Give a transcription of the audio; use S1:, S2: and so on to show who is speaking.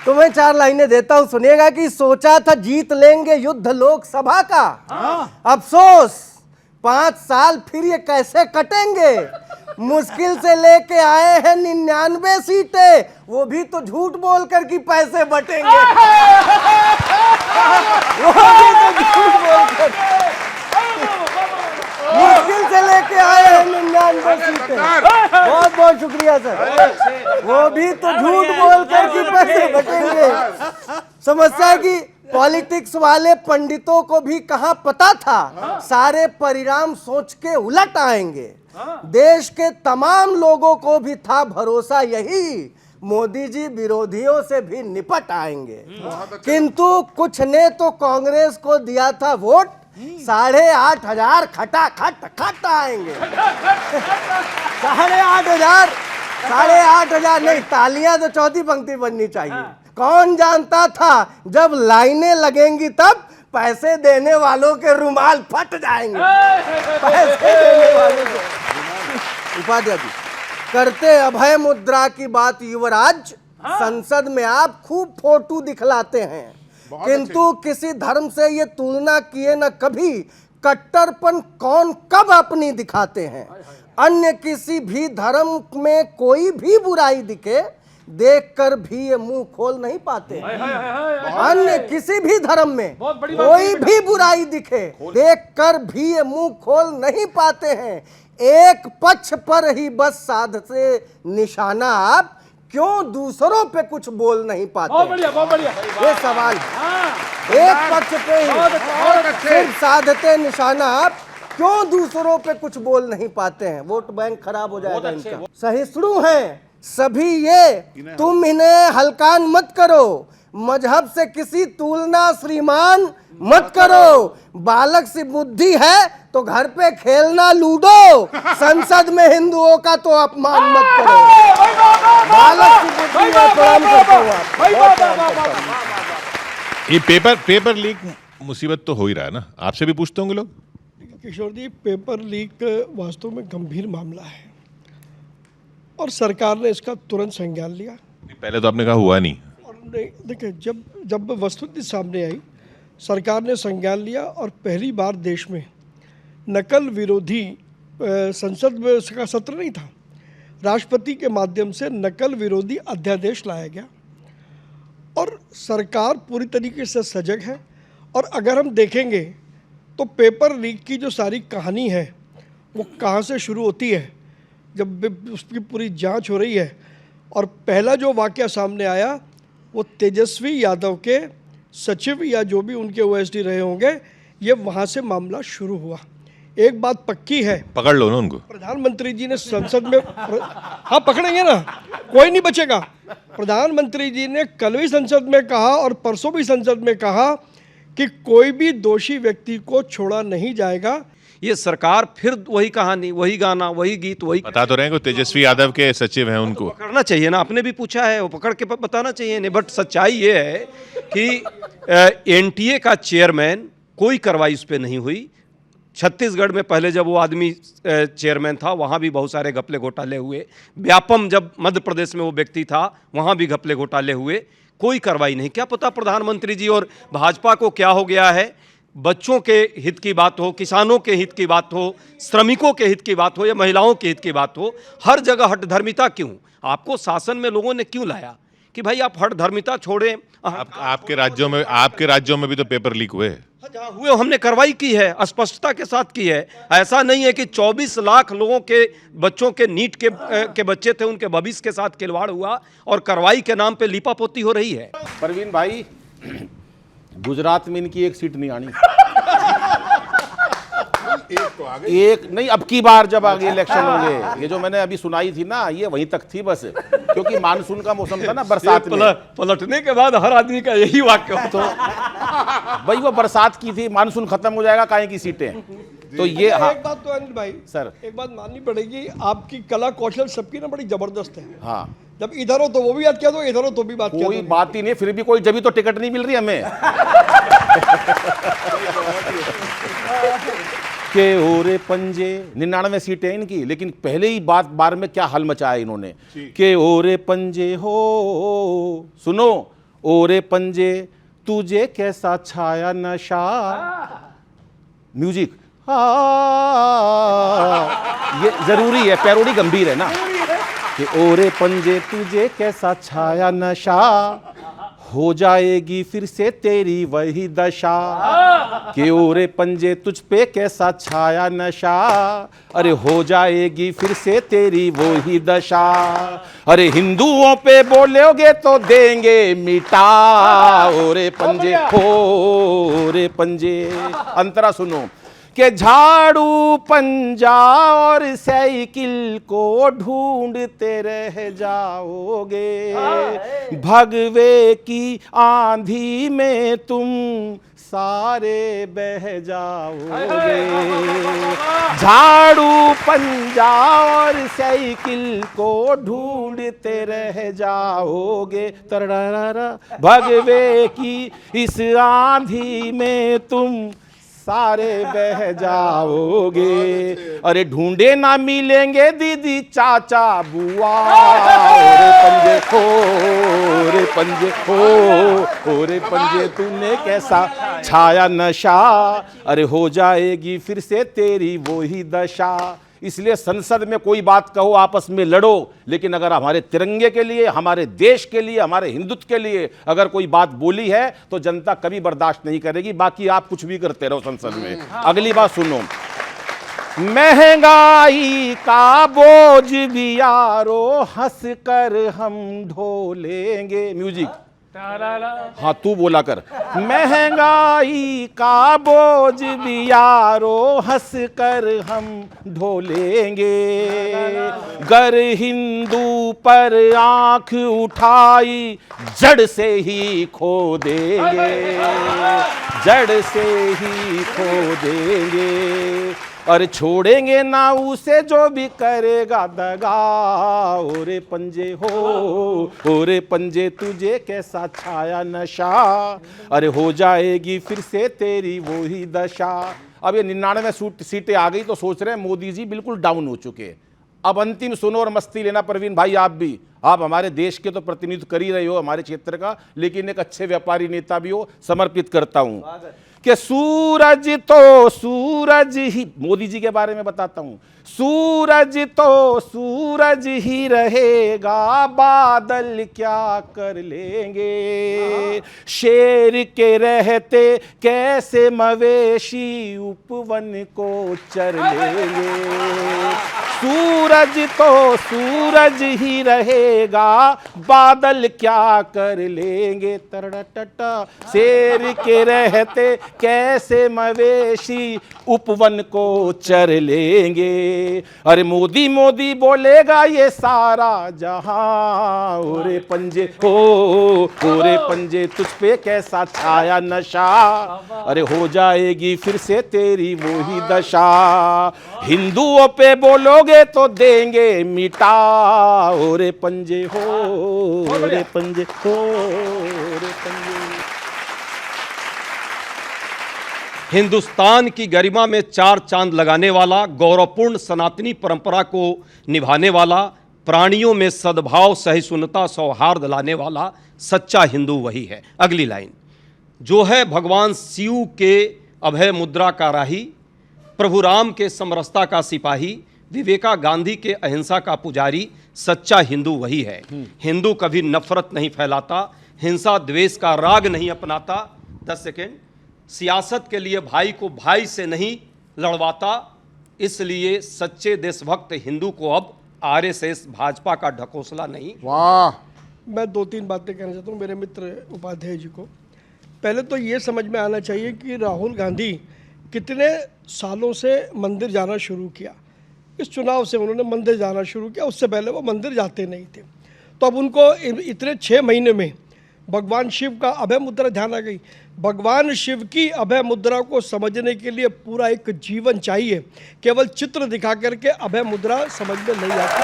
S1: तुम्हें 4 लाइनें देता हूं, सुनिएगा। कि सोचा था जीत लेंगे युद्ध लोकसभा का, अफसोस 5 साल फिर ये कैसे कटेंगे। मुश्किल से लेके आए हैं 99 सीटें, वो भी तो झूठ बोलकर कि पैसे बटेंगे। वो भी तो झूठ बोलकर मुश्किल से लेके आए हैं 99 सीटें। बहुत बहुत शुक्रिया सर। वो भी तो झूठ बोलकर कि पैसे बटेंगे। समस्या है कि पॉलिटिक्स वाले पंडितों को भी कहां पता था सारे परिणाम सोच के उलट आएंगे। देश के तमाम लोगों को भी था भरोसा यही, मोदी जी विरोधियों से भी निपट आएंगे। किंतु कुछ ने तो कांग्रेस को दिया था वोट, 8,500 खट आएंगे। 8,500 नहीं, तालियां तो चौथी पंक्ति बननी चाहिए। कौन जानता था जब लाइनें लगेंगी तब पैसे देने वालों के रुमाल फट जाएंगे। पैसे देने वालों के। उपाध्याय जी करते अभय मुद्रा की बात युवराज, संसद में आप खूब फोटो दिखलाते हैं, किंतु किसी धर्म से ये तुलना किए न कभी, कट्टरपन कौन कब अपनी दिखाते हैं। अन्य किसी भी धर्म में कोई भी बुराई दिखे, देखकर भी ये मुंह खोल नहीं पाते। अन्य किसी भी धर्म में कोई भी बुराई दिखे, देखकर भी ये मुंह खोल नहीं पाते हैं। एक पक्ष पर ही बस साधते निशाना आप, क्यों दूसरों पे कुछ बोल नहीं पाते। बहुत बढ़िया ये सवाल है। एक पक्ष पे ही सिर्फ साधते निशाना आप, क्यों दूसरों पे कुछ बोल नहीं पाते हैं। वोट बैंक खराब हो जाएगा इनका। सहिष्णु हैं सभी ये, तुम इन्हें हल्कान मत करो। मजहब से किसी तुलना श्रीमान मत करो। बालक सी बुद्धि है तो घर पे खेलना लूडो, संसद में हिंदुओं का तो अपमान मत करो। बालक सी बुद्धि है, प्रणाम करता हूं।
S2: ये पेपर लीक मुसीबत तो हो ही रहा है ना, आपसे भी पूछते होंगे लोग।
S3: किशोर जी, पेपर लीक वास्तव में गंभीर मामला है और सरकार ने इसका तुरंत संज्ञान लिया।
S2: पहले तो आपने कहा हुआ नहीं।
S3: और देखिए, जब वस्तुस्थिति सामने आई, सरकार ने संज्ञान लिया और पहली बार देश में नकल विरोधी संसद में का सत्र नहीं था, राष्ट्रपति के माध्यम से नकल विरोधी अध्यादेश लाया गया और सरकार पूरी तरीके से सजग है। और अगर हम देखेंगे तो पेपर लीक की जो सारी कहानी है वो कहाँ से शुरू होती है, जब उसकी पूरी जांच हो रही है। और पहला जो वाकया सामने आया वो तेजस्वी यादव के सचिव या जो भी उनके ओएसडी रहे होंगे, ये वहाँ से मामला शुरू हुआ। एक बात पक्की है,
S2: पकड़ लो ना उनको।
S3: प्रधानमंत्री जी ने संसद में हाँ पकड़ेंगे ना, कोई नहीं बचेगा। प्रधानमंत्री जी ने कल भी संसद में कहा और परसों भी संसद में कहा कि कोई भी दोषी व्यक्ति को छोड़ा नहीं जाएगा।
S4: ये सरकार फिर वही कहानी, वही गाना, वही गीत, वही
S2: बता तो रहे हैं तेजस्वी यादव के सचिव हैं, उनको
S4: पकड़ना चाहिए ना। आपने भी पूछा है, वो पकड़ के बताना चाहिए नहीं। बट सच्चाई ये है कि एनटीए का चेयरमैन, कोई कार्रवाई उस पर नहीं हुई। छत्तीसगढ़ में पहले जब वो आदमी चेयरमैन था, वहाँ भी बहुत सारे घपले घोटाले हुए। व्यापम जब मध्य प्रदेश में वो व्यक्ति था, वहाँ भी घपले घोटाले हुए, कोई कार्रवाई नहीं। क्या पता प्रधानमंत्री जी और भाजपा को क्या हो गया है। बच्चों के हित की बात हो, किसानों के हित की बात हो, श्रमिकों के हित की बात हो या महिलाओं के हित की बात हो, हर जगह हठधर्मिता क्यों? आपको शासन में लोगों ने क्यों लाया कि भाई आप हठधर्मिता छोड़ें?
S2: आपके राज्यों में भी तो पेपर लीक हुए।
S4: जहाँ हुए हमने कार्रवाई की है, स्पष्टता के साथ की है। ऐसा नहीं है कि 24 लाख लोगों के बच्चों के नीट के बच्चे थे, उनके भविष्य के साथ खिलवाड़ हुआ और कार्रवाई के नाम पे लीपापोती हो रही है।
S5: परवीन भाई, गुजरात में इनकी एक सीट नहीं आनी। एक नहीं, अब की बार जब आगे इलेक्शन होंगे, ये जो मैंने अभी सुनाई थी ना, ये वहीं तक थी बस, क्योंकि मानसून का मौसम था ना, बरसात में
S4: पलटने के बाद हर आदमी का यही वाक्य
S5: तो भाई वो बरसात की थी, मानसून खत्म हो जाएगा, काहे की सीटें। तो ये हाँ,
S3: एक बात तो अनिल भाई
S5: सर,
S3: एक बात माननी पड़ेगी, आपकी कला कौशल सबकी ना बड़ी जबरदस्त है।
S5: हाँ,
S3: जब इधर हो तो वो भी बात किया दो, इधर हो तो भी बात किया
S5: कोई
S3: दो।
S5: बात ही नहीं, फिर भी कोई जब तो टिकट नहीं मिल रही हमें। के ओरे पंजे, 99 सीटें इनकी, लेकिन पहले ही बार में क्या हल मचाया इन्होंने। के ओरे पंजे हो, सुनो ओरे पंजे तुझे कैसा छाया नशा, म्यूजिक ये जरूरी है, पैरोडी गंभीर है ना, कि ओरे पंजे तुझे कैसा छाया नशा, हो जाएगी फिर से तेरी वही दशा, कि ओरे पंजे तुझ पे कैसा छाया नशा, अरे हो जाएगी फिर से तेरी वही दशा, अरे हिंदुओं पे बोलोगे तो देंगे मिटा, ओरे पंजे हो रे पंजे। अंतरा सुनो कि झाड़ू पंजा और साइकिल को ढूंढते रह जाओगे, भगवे की आंधी में तुम सारे बह जाओगे, झाड़ू पंजा और साइकिल को ढूंढते रह जाओगे, तरड़ारा भगवे की इस आंधी में तुम सारे बह जाओगे, अरे ढूंढे ना मिलेंगे दीदी चाचा बुआ, ओरे पंजे हो रे पंजे हो रे पंजे तूने कैसा छाया नशा, अरे हो जाएगी फिर से तेरी वो ही दशा। इसलिए संसद में कोई बात कहो, आपस में लड़ो, लेकिन अगर हमारे तिरंगे के लिए, हमारे देश के लिए, हमारे हिंदुत्व के लिए अगर कोई बात बोली है तो जनता कभी बर्दाश्त नहीं करेगी। बाकी आप कुछ भी करते रहो संसद में। अगली बात सुनो, महंगाई का बोझ भी यारो हंस कर हम ढोलेंगे, म्यूजिक हाँ तू बोला कर, महंगाई का बोझ भी यारो हंस कर हम ढोलेंगे, गर हिंदू पर आंख उठाई जड़ से ही खो देंगे, जड़ से ही खो देंगे, और छोड़ेंगे ना उसे जो भी करेगा दगा, ओरे पंजे हो रे पंजे तुझे कैसा छाया नशा, अरे हो जाएगी फिर से तेरी वो ही दशा। अब ये 99 सीटें आ गई तो सोच रहे हैं मोदी जी बिल्कुल डाउन हो चुके। अब अंतिम सुनो और मस्ती लेना प्रवीण भाई, आप भी, आप हमारे देश के तो प्रतिनिधित्व कर ही रहे हो हमारे क्षेत्र का, लेकिन एक अच्छे व्यापारी नेता भी हो, समर्पित करता हूं कि सूरज तो सूरज ही, मोदी जी के बारे में बताता हूं, सूरज तो सूरज ही रहेगा, बादल क्या कर लेंगे, शेर के रहते कैसे मवेशी उपवन को चर लेंगे, सूरज तो सूरज ही रहेगा, बादल क्या कर लेंगे, तरड़टटा शेर के रहते कैसे मवेशी उपवन को चर लेंगे, अरे मोदी मोदी बोलेगा ये सारा जहां, ओरे पंजे हो रे पंजे तुझ पे कैसा छाया नशा, अरे हो जाएगी फिर से तेरी वो ही दशा, हिंदुओं पे बोलोगे तो देंगे मिटा, ओरे पंजे हो रे पंजे हो रे पंजे।
S4: हिंदुस्तान की गरिमा में चार चांद लगाने वाला, गौरवपूर्ण सनातनी परंपरा को निभाने वाला, प्राणियों में सद्भाव सहिष्णुता सौहार्द लाने वाला सच्चा हिंदू वही है। अगली लाइन, जो है भगवान शिव के अभय मुद्रा का राही, प्रभु राम के समरसता का सिपाही, विवेका गांधी के अहिंसा का पुजारी, सच्चा हिंदू वही है। हिंदू कभी नफरत नहीं फैलाता, हिंसा द्वेष का राग नहीं अपनाता। 10 सेकेंड, सियासत के लिए भाई को भाई से नहीं लड़वाता, इसलिए सच्चे देशभक्त हिंदू को अब आरएसएस भाजपा का ढकोसला नहीं।
S5: वाह,
S3: मैं 2-3 बातें कहना चाहता हूँ मेरे मित्र उपाध्याय जी को। पहले तो ये समझ में आना चाहिए कि राहुल गांधी कितने सालों से मंदिर जाना शुरू किया। इस चुनाव से उन्होंने मंदिर जाना शुरू किया, उससे पहले वो मंदिर जाते नहीं थे। तो अब उनको इतने 6 महीने में भगवान शिव का अभय मुद्रा ध्यान आ गई। भगवान शिव की अभय मुद्रा को समझने के लिए पूरा एक जीवन चाहिए, केवल चित्र दिखा करके अभय मुद्रा समझ में नहीं आती।